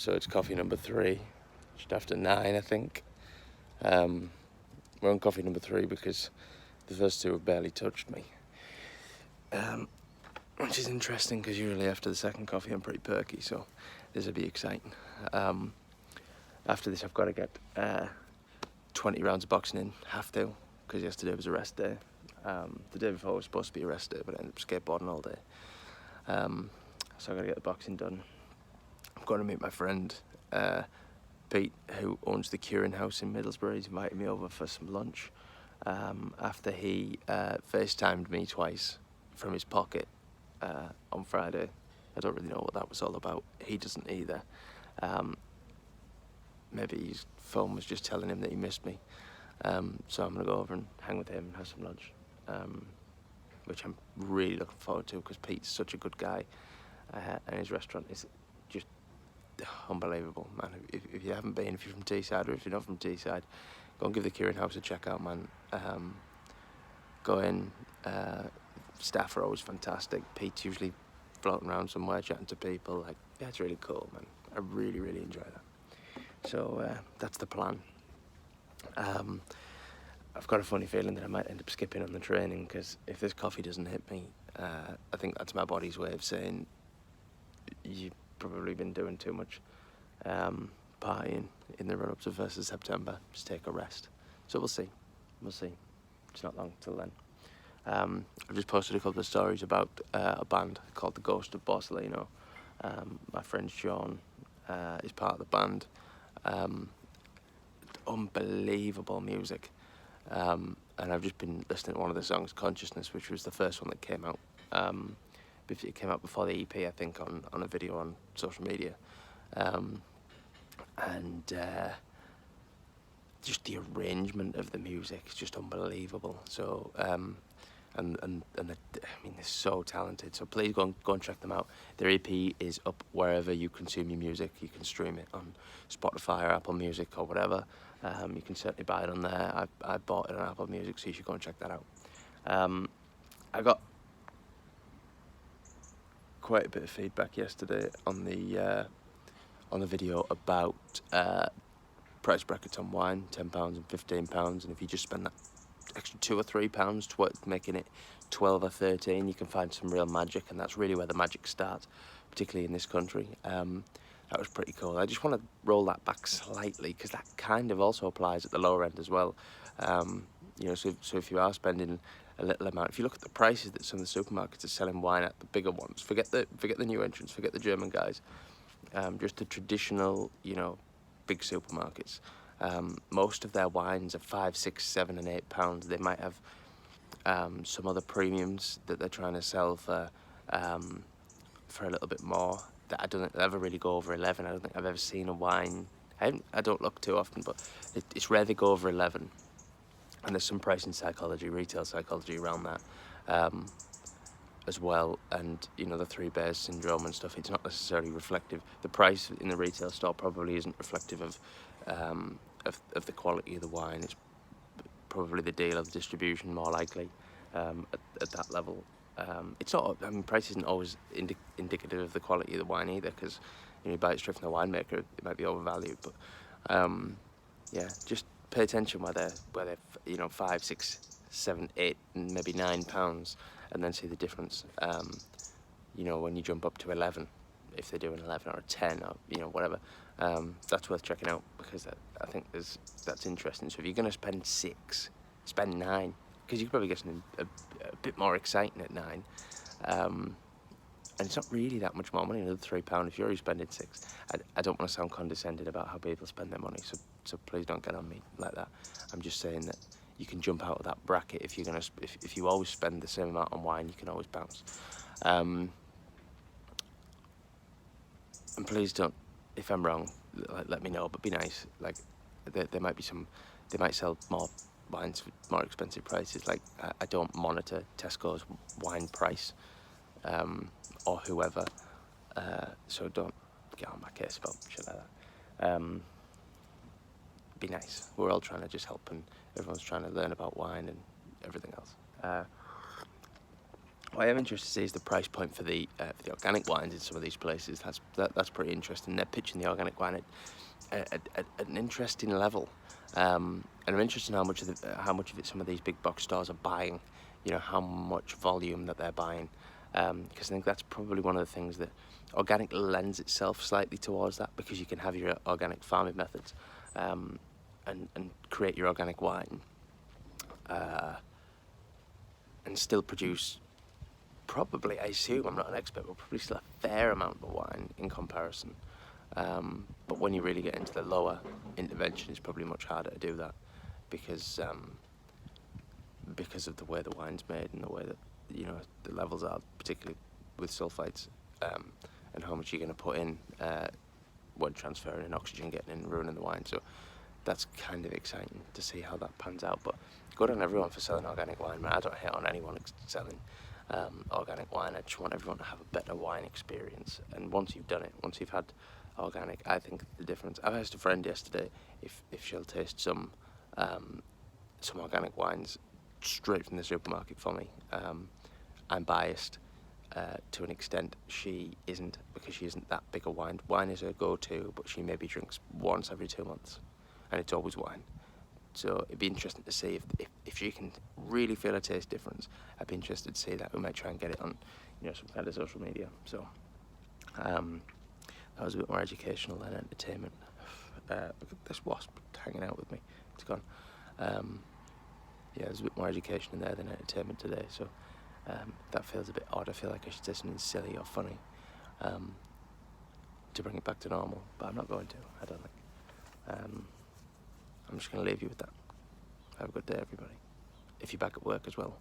so it's coffee number 3, just after 9, I think. We're on coffee number 3 because the first 2 have barely touched me. Which is interesting because usually after the second coffee I'm pretty perky, so this will be exciting. After this I've got to get 20 rounds of boxing in, have to, because yesterday was a rest day. The day before was supposed to be a rest day, but I ended up skateboarding all day. So I've got to get the boxing done. I'm going to meet my friend Pete, who owns the Curing House in Middlesbrough. He's invited me over for some lunch after he FaceTimed me twice from his pocket on Friday. I don't really know what that was all about. He doesn't either. Maybe his phone was just telling him that he missed me. So I'm going to go over and hang with him and have some lunch, which I'm really looking forward to because Pete's such a good guy, and his restaurant is just unbelievable, man. If you haven't been, if you're from Teesside or if you're not from Teesside, go and give the Curing House a check out, man. Go in. Staff are always fantastic. Pete's usually floating around somewhere chatting to people. Like, yeah, it's really cool, man. I really, really enjoy that. So that's the plan. I've got a funny feeling that I might end up skipping on the training because if this coffee doesn't hit me, I think that's my body's way of saying you've probably been doing too much partying in the run-up to 1st of September. Just take a rest. So we'll see. We'll see. It's not long till then. I've just posted a couple of stories about a band called The Ghost of Borsellino. My friend Sean is part of the band. Unbelievable music. And I've just been listening to one of the songs, Consciousness, which was the first one that came out. It came out before the EP, I think, on a video on social media. Just the arrangement of the music is just unbelievable. So, I mean, they're so talented. So please go and check them out. Their EP is up wherever you consume your music. You can stream it on Spotify or Apple Music or whatever. You can certainly buy it on there. I bought it on Apple Music, so you should go and check that out. I got quite a bit of feedback yesterday on the video about price brackets on wine, £10 and £15, and if you just spend that extra £2 or £3 making it 12 or 13, you can find some real magic, and that's really where the magic starts, particularly in this country. That was pretty cool. I just want to roll that back slightly because that kind of also applies at the lower end as well. You know, so if you are spending a little amount, if you look at the prices that some of the supermarkets are selling wine at, the bigger ones, forget the new entrants, forget the German guys, just the traditional, you know, big supermarkets. Most of their wines are £5, £6, £7 and £8. They might have some other premiums that they're trying to sell for a little bit more. That I don't ever really go over 11. I don't think I've ever seen a wine. I don't look too often, but it's rare they go over 11. And there's some pricing psychology, retail psychology around that as well. And you know, the Three Bears syndrome and stuff. It's not necessarily reflective. The price in the retail store probably isn't reflective of the quality of the wine. It's probably the deal of the distribution, more likely at that level. It's not. I mean, price isn't always indicative of the quality of the wine either, because you buy it straight from the winemaker, it might be overvalued. But yeah, just pay attention where they're you know, 5, 6, 7, 8, and maybe £9, and then see the difference. You know, when you jump up to 11, if they're doing 11 or 10 or you know, whatever, that's worth checking out, because I think that's interesting. So if you're going to spend 6, spend 9, because you could probably get something a bit more exciting at 9. And it's not really that much more money, another £3 if you're already spending 6. I don't want to sound condescending about how people spend their money, so please don't get on me like that. I'm just saying that you can jump out of that bracket if you're if you always spend the same amount on wine, you can always bounce. And please don't, if I'm wrong, let me know, but be nice. Like, there might be they might sell more wines for more expensive prices. Like, I don't monitor Tesco's wine price, or whoever, so don't get on my case about shit like that. Be nice. We're all trying to just help, and everyone's trying to learn about wine and everything else. What I am interested to see is the price point for the organic wines in some of these places. That's pretty interesting. They're pitching the organic wine at an interesting level, and I'm interested in how much of it some of these big box stores are buying. You know, how much volume that they're buying, because I think that's probably one of the things that organic lends itself slightly towards that, because you can have your organic farming methods, and create your organic wine, and still produce. Probably, I assume, I'm not an expert, but probably still a fair amount of wine in comparison. But when you really get into the lower intervention, it's probably much harder to do that, because of the way the wine's made and the way that, you know, the levels are, particularly with sulfites, and how much you're going to put in when transferring in oxygen, getting in and ruining the wine. So that's kind of exciting to see how that pans out. But good on everyone for selling organic wine, man. I don't hate on anyone selling organic wine. I just want everyone to have a better wine experience. And once you've done it, once you've had organic, I think the difference. I asked a friend yesterday if she'll taste some organic wines straight from the supermarket for me. I'm biased to an extent. She isn't, because she isn't that big a wine. Wine is her go-to, but she maybe drinks once every 2 months, and it's always wine. So it'd be interesting to see if she can really feel a taste difference. I'd be interested to see that. We might try and get it on, you know, some kind of social media. So that was a bit more educational than entertainment. Look at this wasp hanging out with me. It's gone. Yeah, there's a bit more education in there than entertainment today. So that feels a bit odd. I feel like I should say something silly or funny to bring it back to normal, but I'm not going to. I don't think. I'm just going to leave you with that. Have a good day, everybody. If you're back at work as well.